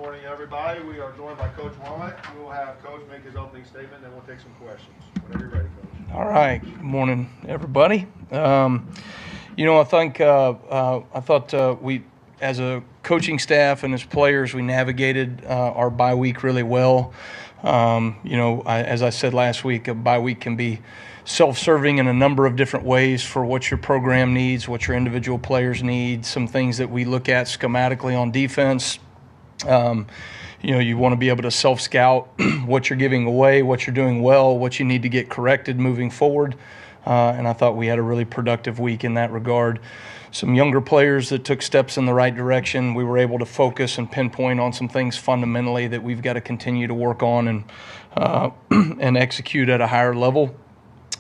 morning, everybody. We are joined by Coach Wommack. We will have Coach make his opening statement, and then we'll take some questions. Whenever you're ready, Coach. All right. Good morning, everybody. I thought we, as a coaching staff and as players, we navigated our bye week really well. As I said last week, a bye week can be self-serving in a number of different ways for what your program needs, what your individual players need, some things that we look at schematically on defense. You want to be able to self-scout what you're giving away, what you're doing well, what you need to get corrected moving forward. And I thought we had a really productive week in that regard. Some younger players that took steps in the right direction. We were able to focus and pinpoint on some things fundamentally that we've got to continue to work on and execute at a higher level.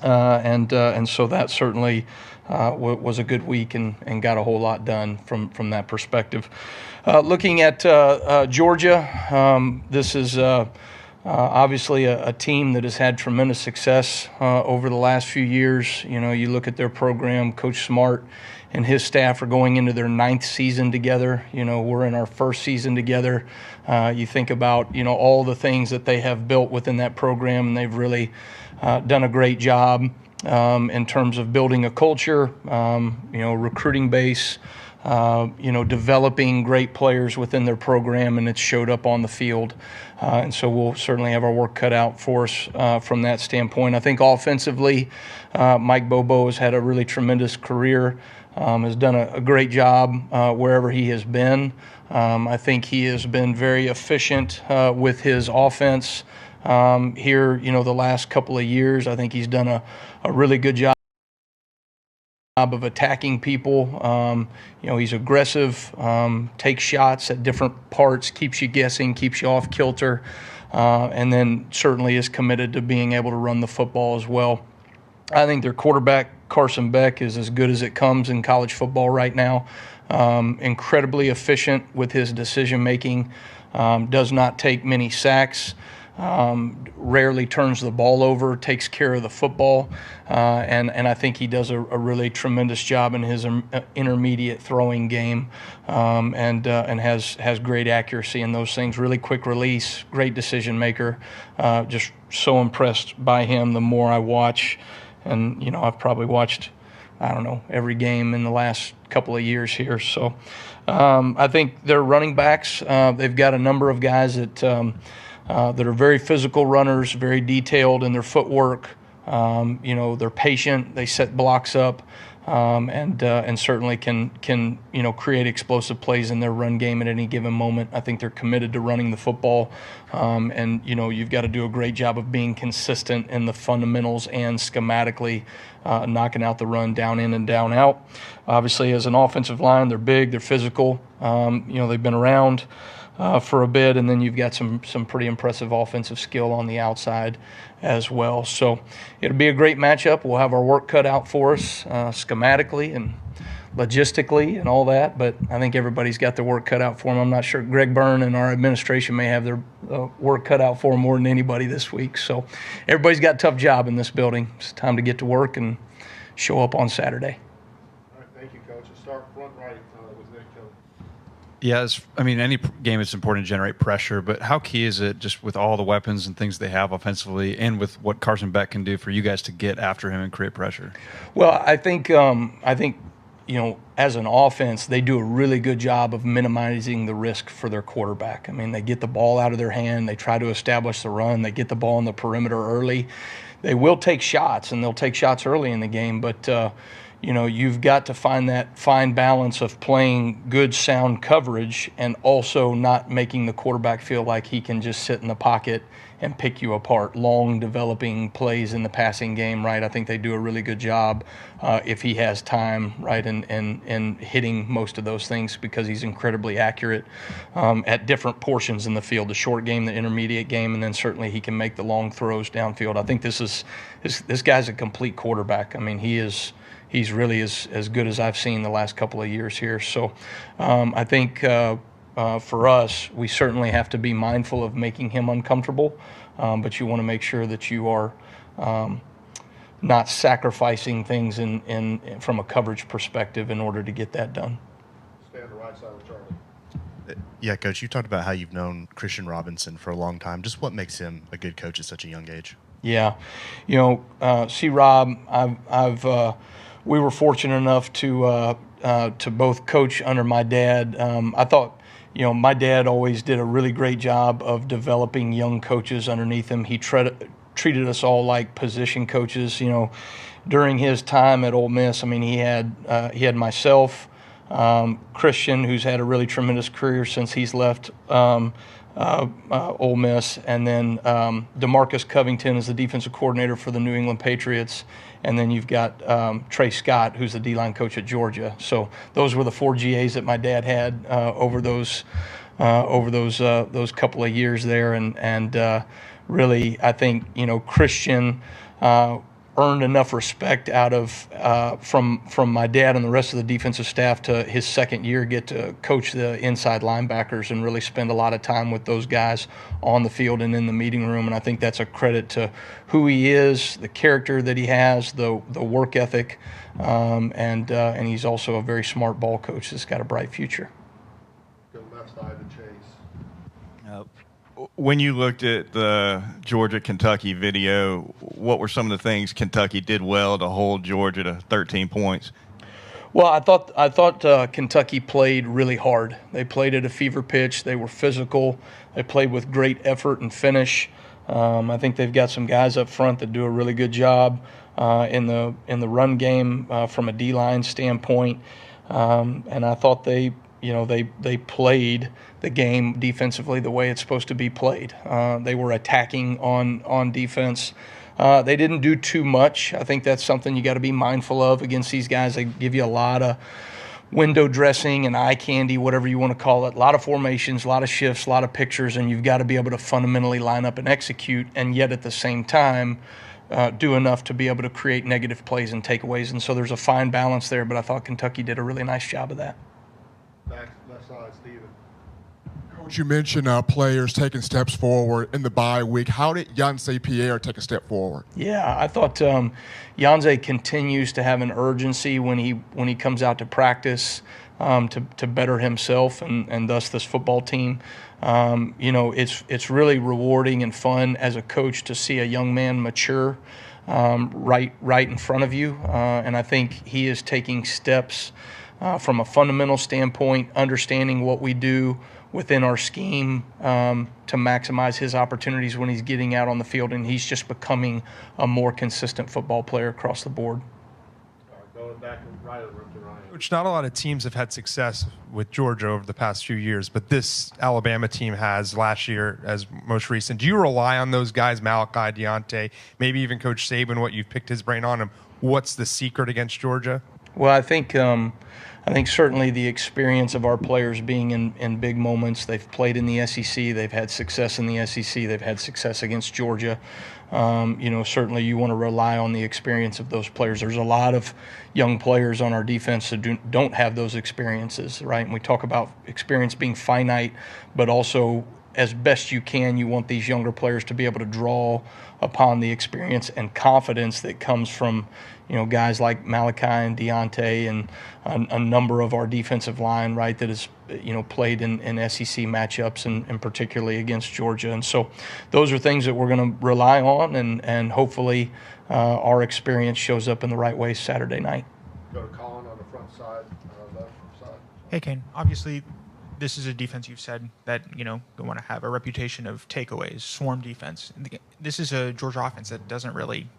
And so that certainly was a good week and got a whole lot done from that perspective. Looking at Georgia, this is obviously a team that has had tremendous success over the last few years. You look at their program, Coach Smart and his staff are going into their 9th season together. We're in our 1st season together. You think about, all the things that they have built within that program, and they've really done a great job in terms of building a culture, recruiting base, developing great players within their program, and it's showed up on the field. And so we'll certainly have our work cut out for us from that standpoint. I think offensively, Mike Bobo has had a really tremendous career, has done a great job wherever he has been. I think he has been very efficient with his offense here, the last couple of years. I think he's done a really good job of attacking people. He's aggressive, takes shots at different parts, keeps you guessing, keeps you off kilter, and then certainly is committed to being able to run the football as well. I think their quarterback, Carson Beck, is as good as it comes in college football right now. Incredibly efficient with his decision-making, does not take many sacks. Rarely turns the ball over, takes care of the football, and I think he does a really tremendous job in his intermediate throwing game, and has great accuracy in those things. Really quick release, great decision maker. Just so impressed by him the more I watch, and I've probably watched, every game in the last couple of years here. So I think their running backs, they've got a number of guys that are very physical runners, very detailed in their footwork. They're patient. They set blocks up, and certainly can create explosive plays in their run game at any given moment. I think they're committed to running the football, and you've got to do a great job of being consistent in the fundamentals and schematically knocking out the run down in and down out. Obviously, as an offensive line, they're big, they're physical. They've been around for a bit, and then you've got some pretty impressive offensive skill on the outside as well. So it'll be a great matchup. We'll have our work cut out for us schematically and logistically and all that, but I think everybody's got their work cut out for them. I'm not sure. Greg Byrne and our administration may have their work cut out for them more than anybody this week. So everybody's got a tough job in this building. It's time to get to work and show up on Saturday. All right, thank you, Coach. Let's start front right with Nick Kelly. Yeah, any game it's important to generate pressure, but how key is it just with all the weapons and things they have offensively and with what Carson Beck can do for you guys to get after him and create pressure? Well, I think as an offense, they do a really good job of minimizing the risk for their quarterback. I mean, they get the ball out of their hand, they try to establish the run, they get the ball on the perimeter early. They will take shots, and they'll take shots early in the game, but you've got to find that fine balance of playing good, sound coverage and also not making the quarterback feel like he can just sit in the pocket and pick you apart. Long developing plays in the passing game, right? I think they do a really good job if he has time, right, and hitting most of those things because he's incredibly accurate at different portions in the field, the short game, the intermediate game, and then certainly he can make the long throws downfield. I think this guy's a complete quarterback. I mean, he's really as good as I've seen the last couple of years here. So I think for us, we certainly have to be mindful of making him uncomfortable, but you want to make sure that you are not sacrificing things from a coverage perspective in order to get that done. Stay on the right side with Charlie. Yeah, Coach, you talked about how you've known Christian Robinson for a long time. Just what makes him a good coach at such a young age? Yeah, see, Rob, we were fortunate enough to both coach under my dad. I thought, my dad always did a really great job of developing young coaches underneath him. He treated us all like position coaches. During his time at Ole Miss, I mean, he had myself, Christian, who's had a really tremendous career since he's left Ole Miss, and then DeMarcus Covington is the defensive coordinator for the New England Patriots, and then you've got Trey Scott, who's the D-line coach at Georgia. So those were the 4 GAs that my dad had over those couple of years there, and really, I think Christian earned enough respect out of from my dad and the rest of the defensive staff to his second year get to coach the inside linebackers and really spend a lot of time with those guys on the field and in the meeting room. And I think that's a credit to who he is, the character that he has, the work ethic, and he's also a very smart ball coach that's got a bright future. Go left side to Chase. When you looked at the Georgia-Kentucky video, what were some of the things Kentucky did well to hold Georgia to 13 points? Well, I thought Kentucky played really hard. They played at a fever pitch. They were physical. They played with great effort and finish. I think they've got some guys up front that do a really good job in the run game from a D-line standpoint. And I thought they played the game defensively the way it's supposed to be played. They were attacking on defense. They didn't do too much. I think that's something you got to be mindful of against these guys. They give you a lot of window dressing and eye candy, whatever you want to call it. A lot of formations, a lot of shifts, a lot of pictures, and you've got to be able to fundamentally line up and execute, and yet at the same time do enough to be able to create negative plays and takeaways. And so there's a fine balance there, but I thought Kentucky did a really nice job of that. Back left side, Steven. Coach, you mentioned players taking steps forward in the bye week. How did Yonsei Pierre take a step forward? Yeah, I thought Yonsei continues to have an urgency when he comes out to practice to better himself and thus this football team. It's really rewarding and fun as a coach to see a young man mature right in front of you, and I think he is taking steps from a fundamental standpoint, understanding what we do within our scheme to maximize his opportunities when he's getting out on the field, and he's just becoming a more consistent football player across the board. All right, going back and right of the room to Ryan. Coach, not a lot of teams have had success with Georgia over the past few years, but this Alabama team has last year as most recent. Do you rely on those guys, Malachi, Deontay, maybe even Coach Saban, what you've picked his brain on him? What's the secret against Georgia? Well, I think certainly the experience of our players being in big moments. They've played in the SEC. They've had success in the SEC. They've had success against Georgia. Certainly you want to rely on the experience of those players. There's a lot of young players on our defense that don't have those experiences, right? And we talk about experience being finite, but also as best you can, you want these younger players to be able to draw upon the experience and confidence that comes from, guys like Malachi and Deontay and a number of our defensive line, right, that is, played in SEC matchups and particularly against Georgia. And so those are things that we're going to rely on, and hopefully our experience shows up in the right way Saturday night. Go to Colin on the front side, left side. Hey, Kane, obviously this is a defense you've said that, they want to have a reputation of takeaways, swarm defense. This is a Georgia offense that doesn't really,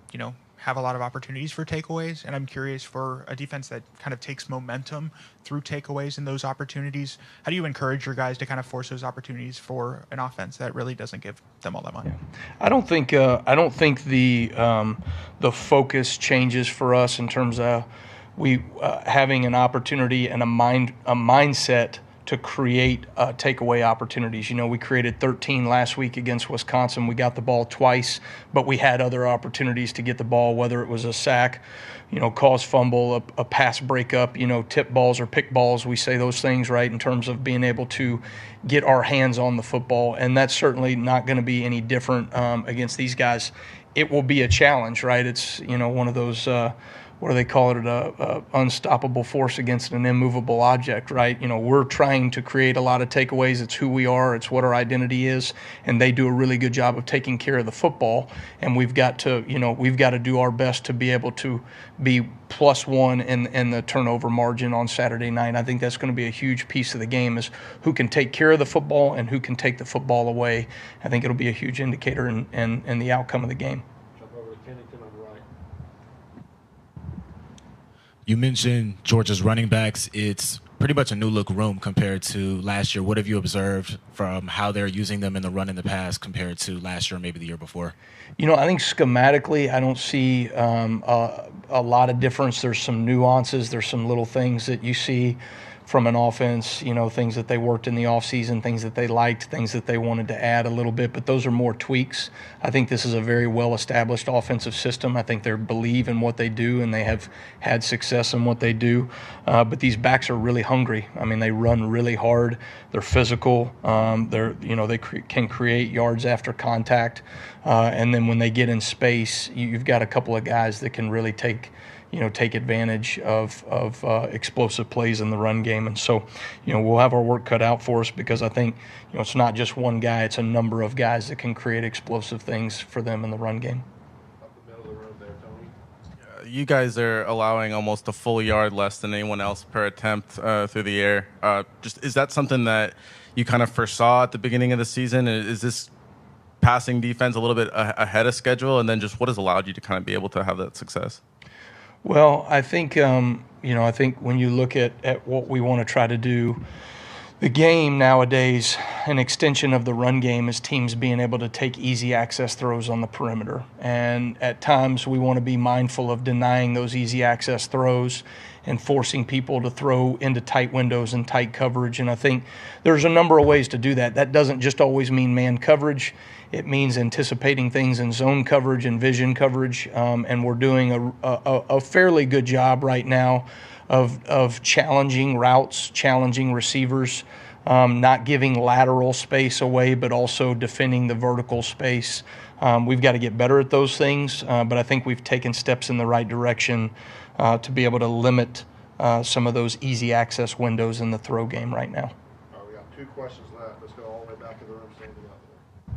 have a lot of opportunities for takeaways, and I'm curious, for a defense that kind of takes momentum through takeaways and those opportunities, how do you encourage your guys to kind of force those opportunities for an offense that really doesn't give them all that much? Yeah. I don't think the focus changes for us in terms of we having an opportunity and a mindset to create takeaway opportunities. We created 13 last week against Wisconsin. We got the ball twice, but we had other opportunities to get the ball, whether it was a sack, cause fumble, a pass breakup, tip balls or pick balls. We say those things, right, in terms of being able to get our hands on the football, and that's certainly not going to be any different against these guys. It will be a challenge, right? It's, one of those what do they call it, a unstoppable force against an immovable object, right? We're trying to create a lot of takeaways. It's who we are. It's what our identity is. And they do a really good job of taking care of the football. And we've got to do our best to be able to be +1 in the turnover margin on Saturday night. I think that's going to be a huge piece of the game, is who can take care of the football and who can take the football away. I think it'll be a huge indicator in the outcome of the game. Jump over to Kennington on the right. You mentioned Georgia's running backs. It's pretty much a new look room compared to last year. What have you observed from how they're using them in the run in the past compared to last year, maybe the year before? I think schematically I don't see a lot of difference. There's some nuances. There's some little things that you see from an offense, things that they worked in the offseason, things that they liked, things that they wanted to add a little bit, but those are more tweaks. I think this is a very well-established offensive system. I think they believe in what they do, and they have had success in what they do. But these backs are really hungry. I mean, they run really hard. They're physical. They can create yards after contact. And then when they get in space, you've got a couple of guys that can really take advantage of explosive plays in the run game. And so, we'll have our work cut out for us, because I think, it's not just one guy, it's a number of guys that can create explosive things for them in the run game. Up the middle of the road there, Tony. You guys are allowing almost a full yard less than anyone else per attempt through the air. Is that something that you kind of foresaw at the beginning of the season? Is this passing defense a little bit ahead of schedule? And then just what has allowed you to kind of be able to have that success? Well, I think I think when you look at what we want to try to do, the game nowadays, an extension of the run game is teams being able to take easy access throws on the perimeter. And at times we want to be mindful of denying those easy access throws and forcing people to throw into tight windows and tight coverage. And I think there's a number of ways to do that. That doesn't just always mean man coverage. It means anticipating things in zone coverage and vision coverage. And we're doing a fairly good job right now of challenging routes, challenging receivers, not giving lateral space away, but also defending the vertical space. We've got to get better at those things, but I think we've taken steps in the right direction to be able to limit some of those easy access windows in the throw game right now. All right, we got 2 questions left. Let's go all the way back in the room. Stand up there.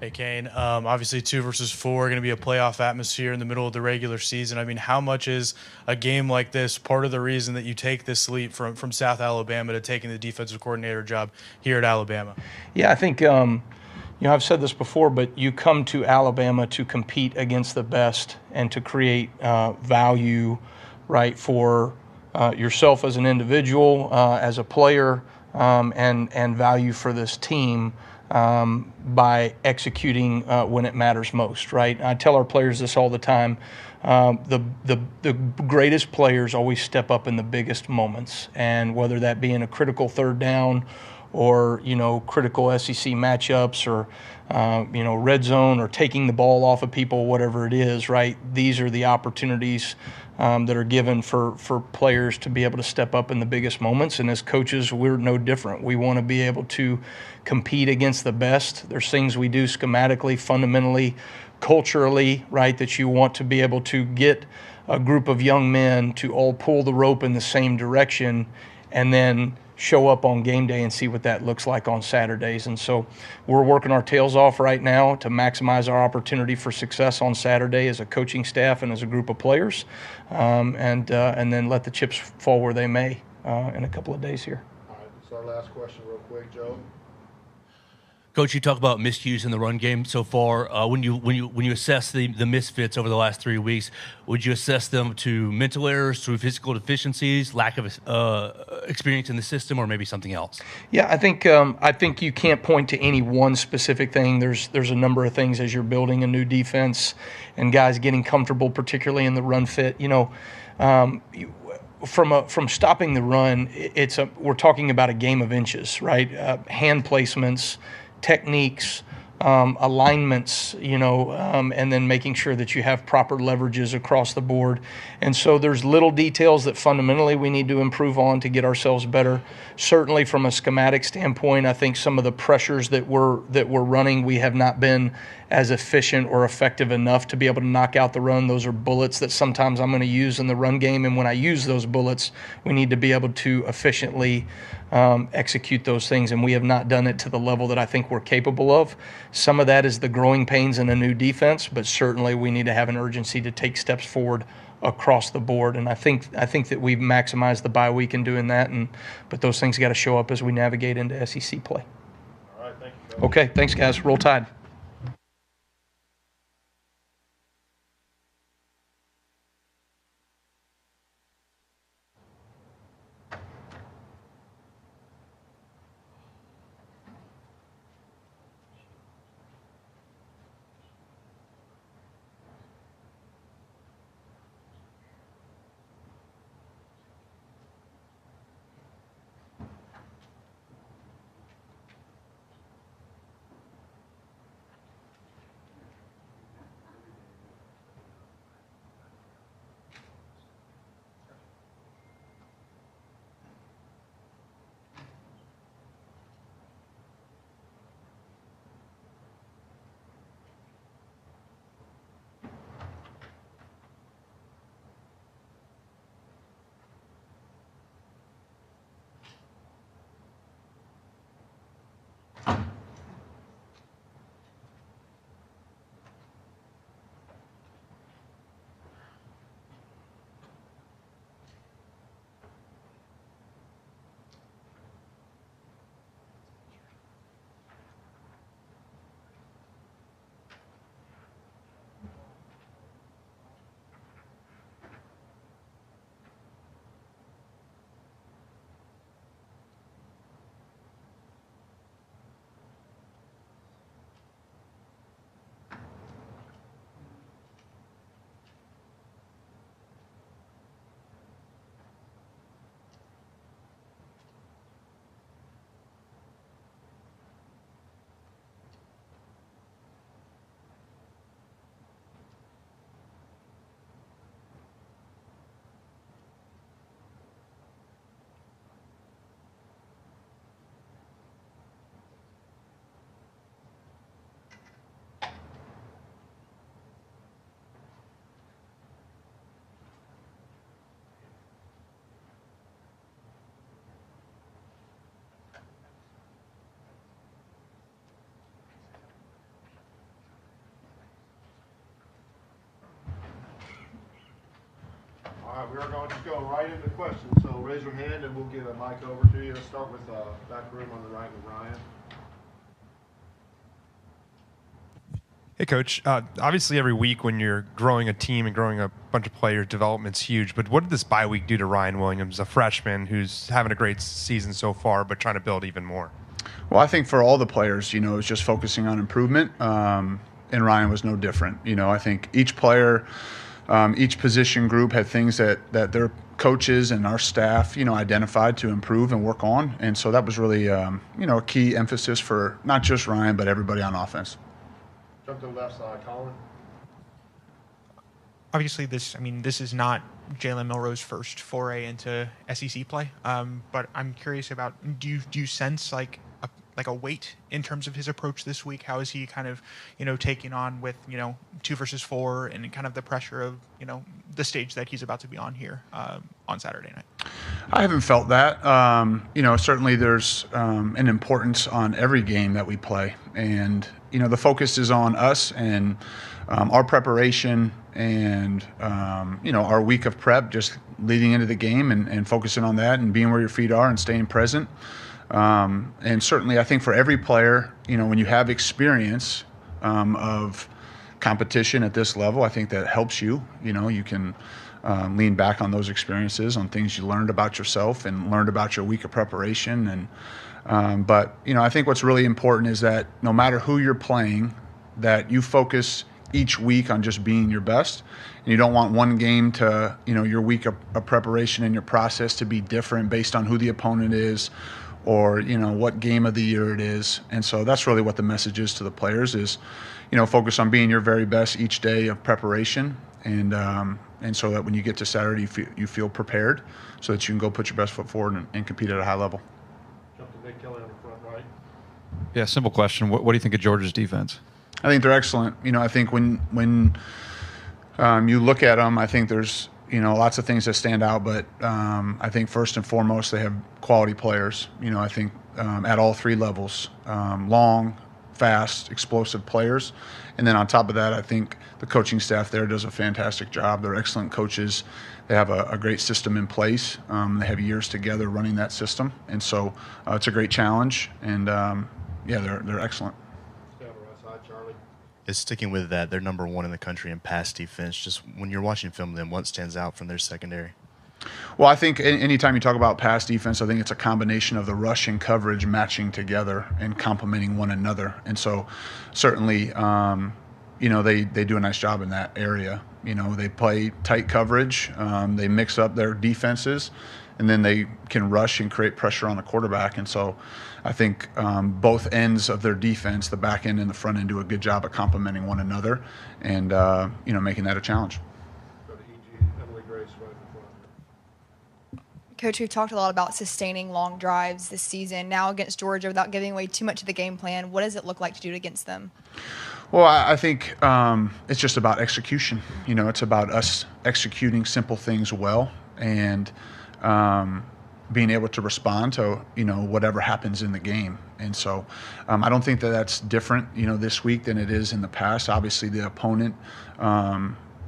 Hey, Kane. Obviously, 2 versus 4 going to be a playoff atmosphere in the middle of the regular season. I mean, how much is a game like this part of the reason that you take this leap from South Alabama to taking the defensive coordinator job here at Alabama? Yeah, I think, I've said this before, but you come to Alabama to compete against the best and to create value, right, for yourself as an individual, as a player, and value for this team. By executing when it matters most, right? I tell our players this all the time. The greatest players always step up in the biggest moments, and whether that be in a critical 3rd down or, critical SEC matchups or, red zone or taking the ball off of people, whatever it is, right? These are the opportunities that are given for players to be able to step up in the biggest moments. And as coaches, we're no different. We want to be able to compete against the best. There's things we do schematically, fundamentally, culturally, right, that you want to be able to get a group of young men to all pull the rope in the same direction and then show up on game day and see what that looks like on Saturdays. And so we're working our tails off right now to maximize our opportunity for success on Saturday as a coaching staff and as a group of players, and then let the chips fall where they may in a couple of days here. All right, so our last question real quick, Joe. Coach, you talk about miscues in the run game so far. When you assess the misfits over the last 3 weeks, would you assess them to mental errors, through physical deficiencies, lack of experience in the system, or maybe something else? Yeah, I think you can't point to any one specific thing. There's a number of things as you're building a new defense and guys getting comfortable, particularly in the run fit. From stopping the run, we're talking about a game of inches, right? Hand placements, techniques, alignments, and then making sure that you have proper leverages across the board. And so there's little details that fundamentally we need to improve on to get ourselves better. Certainly from a schematic standpoint, I think some of the pressures that we're running, we have not been as efficient or effective enough to be able to knock out the run. Those are bullets that sometimes I'm going to use in the run game, and when I use those bullets, we need to be able to efficiently execute those things, and we have not done it to the level that I think we're capable of. Some of that is the growing pains in a new defense, but certainly we need to have an urgency to take steps forward across the board, and I think that we've maximized the bye week in doing that, but those things got to show up as we navigate into SEC play. All right, thank you, Coach. Okay, thanks, guys. Roll Tide. All right, we are going to go right into questions. So raise your hand and we'll get a mic over to you. Let's start with back room on the right with Ryan. Hey, Coach. Obviously, every week when you're growing a team and growing a bunch of players, development's huge. But what did this bye week do to Ryan Williams, a freshman who's having a great season so far, but trying to build even more? Well, I think for all the players, it's just focusing on improvement. And Ryan was no different. I think each player, each position group had things that their coaches and our staff, identified to improve and work on. And so that was really, a key emphasis for not just Ryan, but everybody on offense. Jump to the left side, Colin. Obviously, this is not Jalen Milroe's first foray into SEC play, but I'm curious about, do you sense like a weight in terms of his approach this week? How is he kind of, taking on with, 2 versus 4 and kind of the pressure of, the stage that he's about to be on here on Saturday night? I haven't felt that. Certainly there's an importance on every game that we play. And, the focus is on us and our preparation and, our week of prep, just leading into the game and focusing on that and being where your feet are and staying present. And certainly I think for every player, when you have experience of competition at this level, I think that helps you. You can lean back on those experiences, on things you learned about yourself and learned about your week of preparation. And but I think what's really important is that no matter who you're playing, that you focus each week on just being your best. And you don't want one game to, your week of preparation and your process to be different based on who the opponent is or what game of the year it is. And so that's really what the message is to the players is, focus on being your very best each day of preparation, and so that when you get to Saturday, you feel prepared, so that you can go put your best foot forward and compete at a high level. Jump to Nick Kelly on the front right. Yeah, simple question. What do you think of Georgia's defense? I think they're excellent. I think when you look at them, I think there's lots of things that stand out, but I think first and foremost they have quality players. I think at all three levels, long, fast, explosive players, and then on top of that, I think the coaching staff there does a fantastic job. They're excellent coaches. They have a great system in place. They have years together running that system, and so it's a great challenge. And they're excellent. Is sticking with that, they're number one in the country in pass defense. Just when you're watching film of them, what stands out from their secondary? Well, I think anytime you talk about pass defense, I think it's a combination of the rush and coverage matching together and complementing one another. And so certainly, they do a nice job in that area. They play tight coverage. They mix up their defenses, and then they can rush and create pressure on the quarterback. And so I think both ends of their defense, the back end and the front end, do a good job at complementing one another and, making that a challenge. Go to EG, Emily Grace right in front. Coach, we've talked a lot about sustaining long drives this season. Now against Georgia, without giving away too much of the game plan, what does it look like to do it against them? Well, I think it's just about execution. It's about us executing simple things well and being able to respond to whatever happens in the game. And so I don't think that that's different this week than it is in the past. Obviously the opponent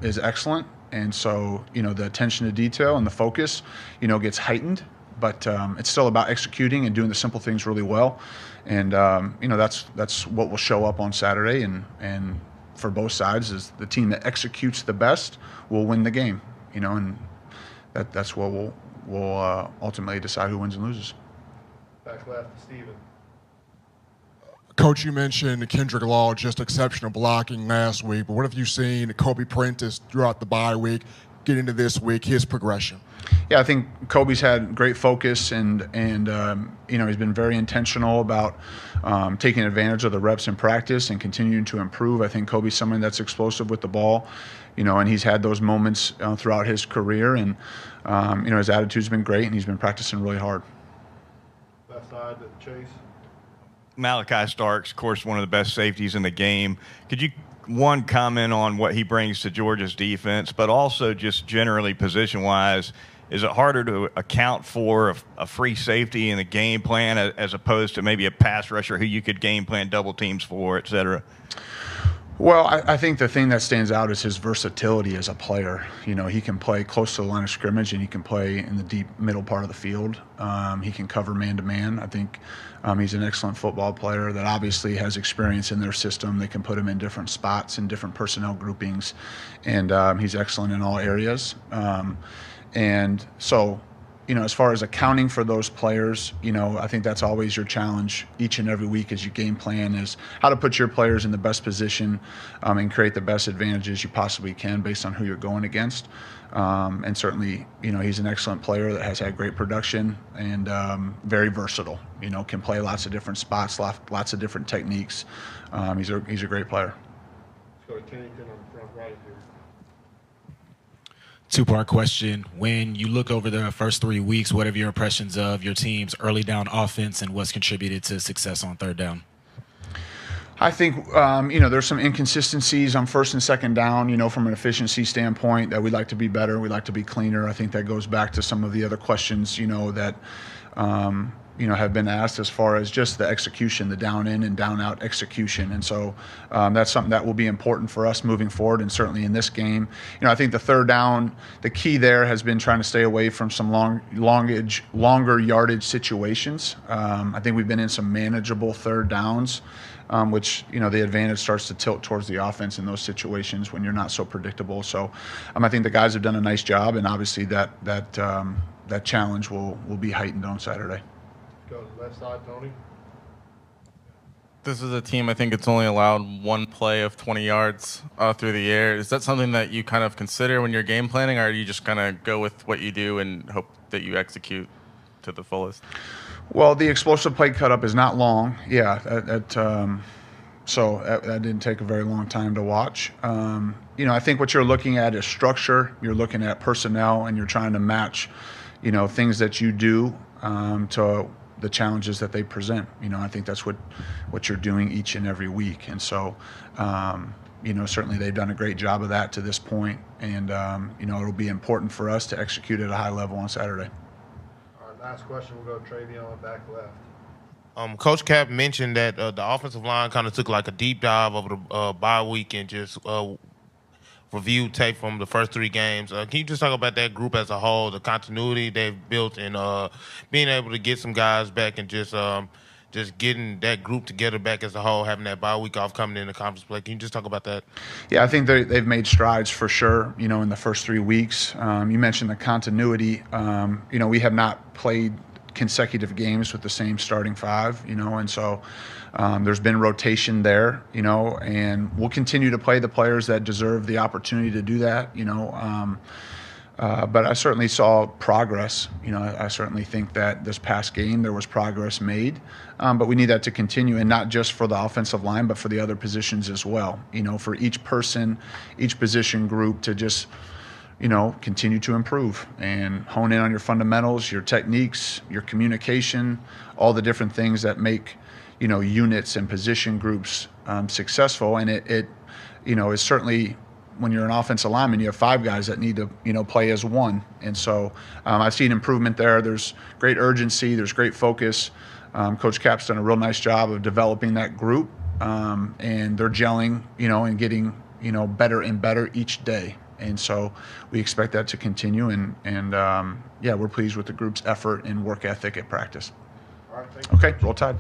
is excellent, and so the attention to detail and the focus gets heightened, but it's still about executing and doing the simple things really well. And that's what will show up on Saturday, and for both sides is the team that executes the best will win the game, and that's what will ultimately decide who wins and loses. Back left, Steven. Coach, you mentioned Kendrick Law, just exceptional blocking last week, but what have you seen Kobe Prentice throughout the bye week, get into this week, his progression? Yeah, I think Kobe's had great focus, and he's been very intentional about taking advantage of the reps in practice and continuing to improve. I think Kobe's someone that's explosive with the ball, and he's had those moments throughout his career, and his attitude's been great, and he's been practicing really hard. Left side to Chase. Malachi Starks, of course, one of the best safeties in the game. Could you, one, comment on what he brings to Georgia's defense, but also just generally position-wise, is it harder to account for a free safety in the game plan as opposed to maybe a pass rusher who you could game plan double teams for, et cetera? Well, I think the thing that stands out is his versatility as a player. He can play close to the line of scrimmage, and he can play in the deep middle part of the field. He can cover man-to-man. I think he's an excellent football player that obviously has experience in their system. They can put him in different spots and different personnel groupings, and he's excellent in all areas. And so, as far as accounting for those players, I think that's always your challenge each and every week as you game plan, is how to put your players in the best position and create the best advantages you possibly can based on who you're going against. And certainly, he's an excellent player that has had great production and very versatile, can play lots of different spots, lots of different techniques. He's a great player. Let's go to Kennington on the front right here. Two-part question. When you look over the first 3 weeks, what are your impressions of your team's early down offense and what's contributed to success on third down? I think, there's some inconsistencies on first and second down, from an efficiency standpoint that we'd like to be better. We'd like to be cleaner. I think that goes back to some of the other questions, that, have been asked as far as just the execution, the down in and down out execution. And so that's something that will be important for us moving forward, and certainly in this game. I think the third down, the key there has been trying to stay away from some longer yardage situations. I think we've been in some manageable third downs, which, the advantage starts to tilt towards the offense in those situations when you're not so predictable. So I think the guys have done a nice job, and obviously that challenge will be heightened on Saturday. Go to the left side, Tony. This is a team, I think it's only allowed one play of 20 yards through the air. Is that something that you kind of consider when you're game planning, or do you just kind of go with what you do and hope that you execute? to the fullest? Well, the explosive play cut up is not long. Yeah, so that didn't take a very long time to watch. I think what you're looking at is structure. You're looking at personnel, and you're trying to match, things that you do to the challenges that they present. I think that's what you're doing each and every week. And so, certainly they've done a great job of that to this point. And, it'll be important for us to execute at a high level on Saturday. All right, last question. We'll go to Travion back left. Coach Cap mentioned that the offensive line kind of took like a deep dive over the bye week and just reviewed tape from the first 3 games. Can you just talk about that group as a whole, the continuity they've built, and being able to get some guys back and just getting that group together back as a whole, having that bye week off, coming into conference play? Can you just talk about that? Yeah, I think they've made strides for sure, in the first 3 weeks. You mentioned the continuity. We have not played consecutive games with the same starting 5, and so there's been rotation there, and we'll continue to play the players that deserve the opportunity to do that, but I certainly saw progress. I certainly think that this past game there was progress made, but we need that to continue, and not just for the offensive line, but for the other positions as well. For each person, each position group to just continue to improve and hone in on your fundamentals, your techniques, your communication, all the different things that make, units and position groups successful. And it is certainly, when you're an offensive lineman, you have 5 guys that need to, play as one. And so I've seen improvement there. There's great urgency. There's great focus. Coach Cap's done a real nice job of developing that group, and they're gelling, and getting, better and better each day. And so we expect that to continue, and we're pleased with the group's effort and work ethic at practice. All right, thank you. Okay, roll Tide.